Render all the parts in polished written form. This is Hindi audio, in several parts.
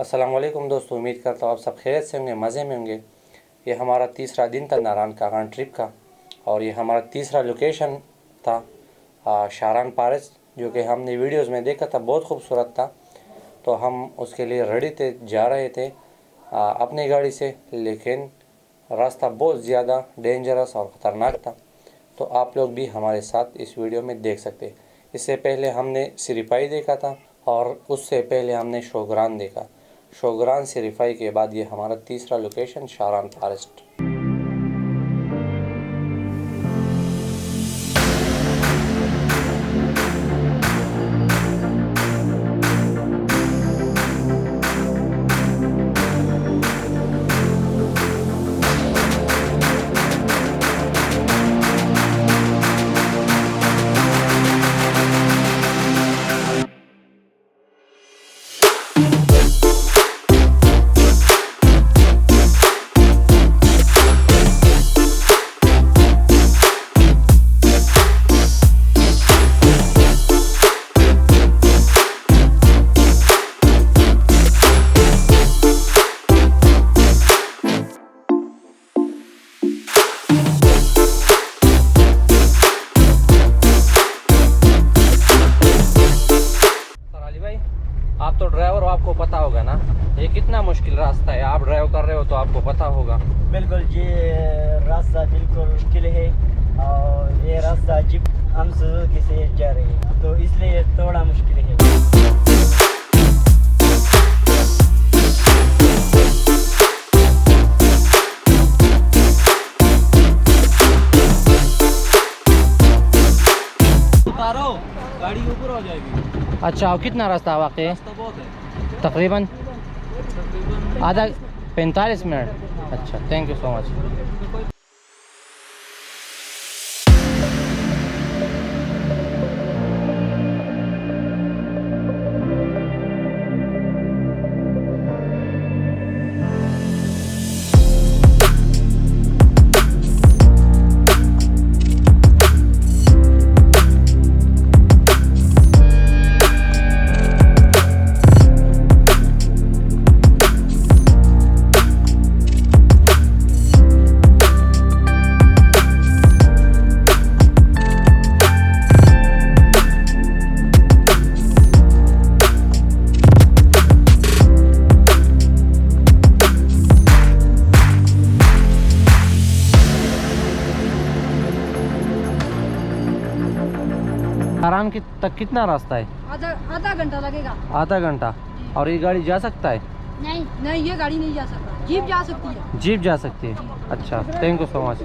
अस्सलाम वालेकुम दोस्तों, उम्मीद करता हूँ आप सब खैरियत से होंगे, मज़े में होंगे। ये हमारा तीसरा दिन था नारायण कागान ट्रिप का और ये हमारा तीसरा लोकेशन था शारान पारस, जो कि हमने वीडियोस में देखा था, बहुत खूबसूरत था। तो हम उसके लिए रेडी थे, जा रहे थे अपनी गाड़ी से, लेकिन रास्ता बहुत ज़्यादा डेंजरस और ख़तरनाक था। तो आप लोग भी हमारे साथ इस वीडियो में देख सकते हैं। इससे पहले हमने सिरिपाई देखा था और उससे पहले हमने शोगरान देखा। शोगरान से रिफाई के बाद ये हमारा तीसरा लोकेशन शारान फॉरेस्ट। आप तो ड्राइवर हो, आपको पता होगा ना ये कितना मुश्किल रास्ता है। आप ड्राइव कर रहे हो तो आपको पता होगा। बिल्कुल, ये रास्ता बिल्कुल किले है और ये रास्ता जिप हम सुजुकी से जा रहे हैं, तो इसलिए थोड़ा मुश्किल है। उतारो, गाड़ी ऊपर हो जाएगी। अच्छा, और कितना रास्ता वाकई है? रास्ता बहुत है, तकरीबन आधा 45 मिनट। अच्छा, थैंक यू सो मच। शारान तक कितना रास्ता है? आधा घंटा लगेगा। आधा घंटा। और ये गाड़ी जा सकता है? नहीं नहीं, ये गाड़ी नहीं जा सकता, जीप जा सकती है। जीप जा सकती है। अच्छा, thank you so much.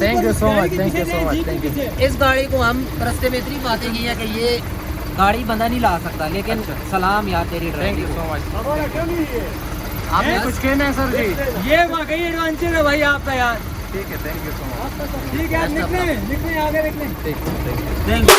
Thank you so much, thank you so much, thank you. इस गाड़ी को हम रास्ते में इतनी बातें की है कि ये गाड़ी बंदा नहीं ला सकता, लेकिन सलाम यार तेरी driving. Thank you so much. आप कुछ कहना है सर जी? ये वाकई एडवेंचर है भाई आपका यार। ठीक है, थैंक यू सो मच। ठीक है, निकले आगे निकले। Thank you.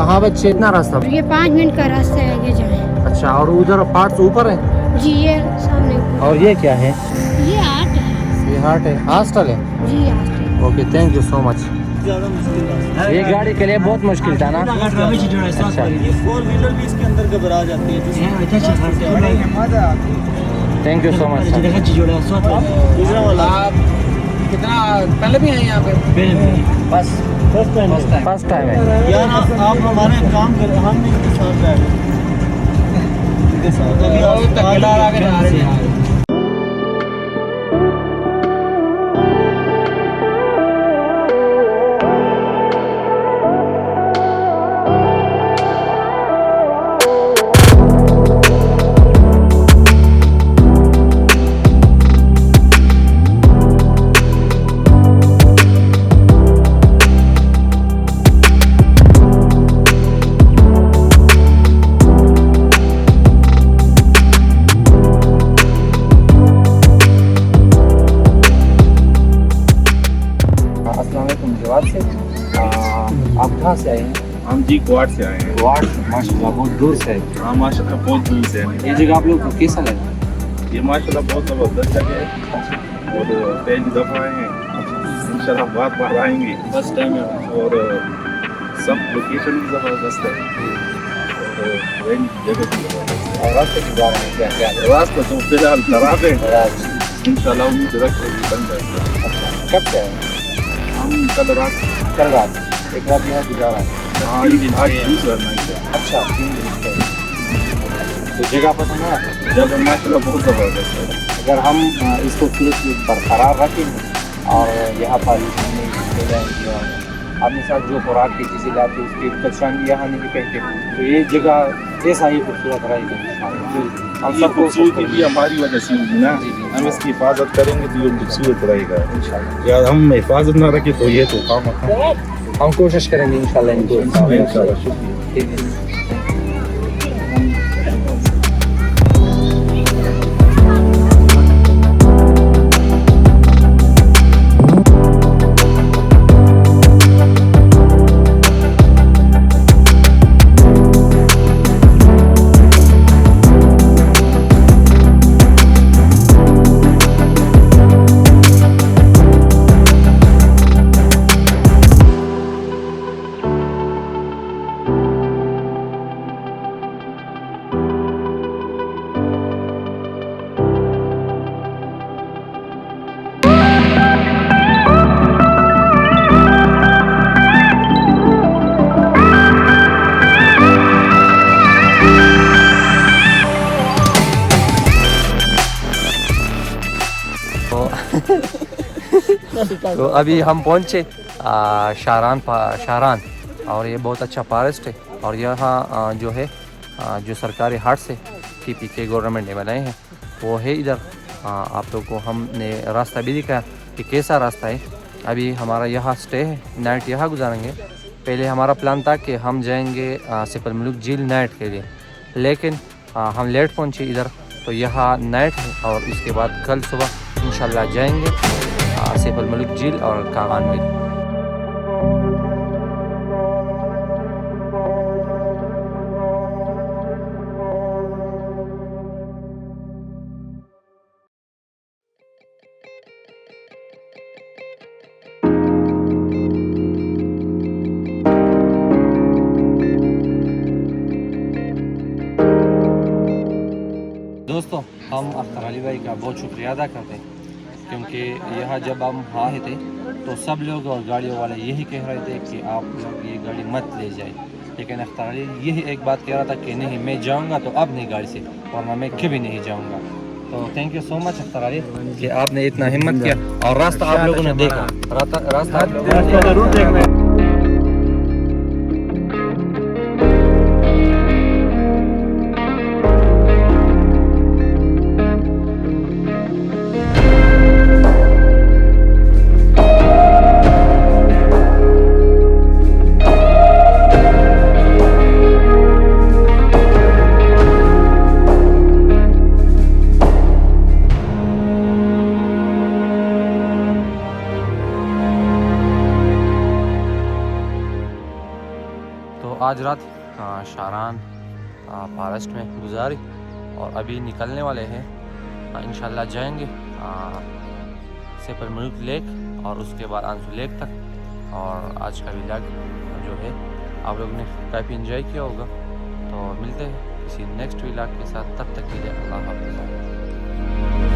हाँ बच्चे, इतना रास्ता? ये 5 मिनट का रास्ता है, आगे जाए। अच्छा, और उधर पार्ट्स ऊपर है? जी, ये सामने। और ये क्या है? ये आर्ट है। ये हार्ट है, हॉस्टल है? जी, आर्ट है। Okay, thank you so much. ज्यादा मुश्किल रास्ता ये गाड़ी के लिए बहुत मुश्किल था ना? अच्छा, ये 4 व्हीलर भी इसके अंदर घबरा जाती है। Thank you so much sir. आप कितना पहले भी आए यहाँ पे? बस फर्स्ट टाइम है यार। आप हमारे काम कर, हम इनके साथ जा रहे हैं, इनके साथ अभी आप कहाँ से आए हैं? हम जी क्वाड से आए हैं। वार्ड माशाल्लाह बहुत दूर से है। हाँ माशाल्लाह बहुत दूर से हैं। ये जगह आप लोग को कैसा लगा? ये माशाल्लाह बहुत ज़बरदस्त जगह है और पहली दफ़ा आए हैं। इंशाल्लाह बार बार आएंगे, फर्स्ट टाइम है और सब लोकेशन भी ज़बरदस्त है और रहने की जगह भी ज़बरदस्त है। और रास्ते के बारे में क्या क्या है? रास्ता तो फिलहाल खराब है, इंशाल्लाह उम्मीद रखते हैं बन जाएगा। अच्छा कब से आए? हम कल रात एक रात यहाँ गुजारा है। हाँ आज दूसरा नाइट है। अच्छा 3 दिन से। तो जगह पसंद है? जगह माशाल्लाह बहुत ज़बरदस्त है। अगर हम इसको बरकरार रखेंगे और यहाँ पर जाएंगे और अपने साथ जो खुराक की चीज़ें लाते उसकी कचरा यहाँ नहीं फेंकते तो ये जगह ऐसा ही खूबसूरत रहेगी इंशाल्लाह। हम ये सबको खूबसूरती भी हमारी वजह से होगी ना, हम इसकी हिफाजत करेंगे तो ये खूबसूरत रहेगा इंशाल्लाह। या हम हिफाजत ना रखें तो ये तो काम हम कोशिश करेंगे इंशाल्लाह इनको इंशाल्लाह। शुक्रिया। तो अभी हम पहुँचे शारान और ये बहुत अच्छा फॉरेस्ट है और यहाँ जो है जो सरकारी हाट से के गवर्नमेंट ने बनाए हैं वो है इधर। आप लोग को हमने रास्ता भी दिखाया कि कैसा रास्ता है। अभी हमारा यहाँ स्टे है, नाइट यहाँ गुजारेंगे। पहले हमारा प्लान था कि हम जाएंगे सिपल मुल्क झील नाइट के लिए, लेकिन हम लेट पहुँचे इधर तो यहाँ नाइट है और इसके बाद कल सुबह इंशाल्लाह जाएंगे सिपल मुल्क झील और कागान वैली। दोस्तों हम अख्तर अली भाई का बहुत शुक्रिया अदा करते हैं क्योंकि यहाँ जब हम आए थे तो सब लोग और गाड़ियों वाले यही कह रहे थे कि आप लोग ये गाड़ी मत ले जाए, लेकिन अख्तर अली यही एक बात कह रहा था कि नहीं मैं जाऊँगा तो अब नहीं गाड़ी से, वरना मैं कभी नहीं जाऊँगा। तो thank you so much Akhtar Ali कि आपने इतना हिम्मत किया और रास्ता आप लोगों ने देखा। रास्ता आप लोगों ने जरूर देखना। आज रात शारान फॉरेस्ट में गुजारी और अभी निकलने वाले हैं। इंशाल्लाह जाएंगे सिपल मुल्क लेक और उसके बाद आंसू लेक तक। और आज का व्लॉग जो है आप लोग ने काफ़ी एंजॉय किया होगा। तो मिलते हैं किसी नेक्स्ट व्लॉग के साथ, तब तक के लिए अल्लाह हाफ़िज़।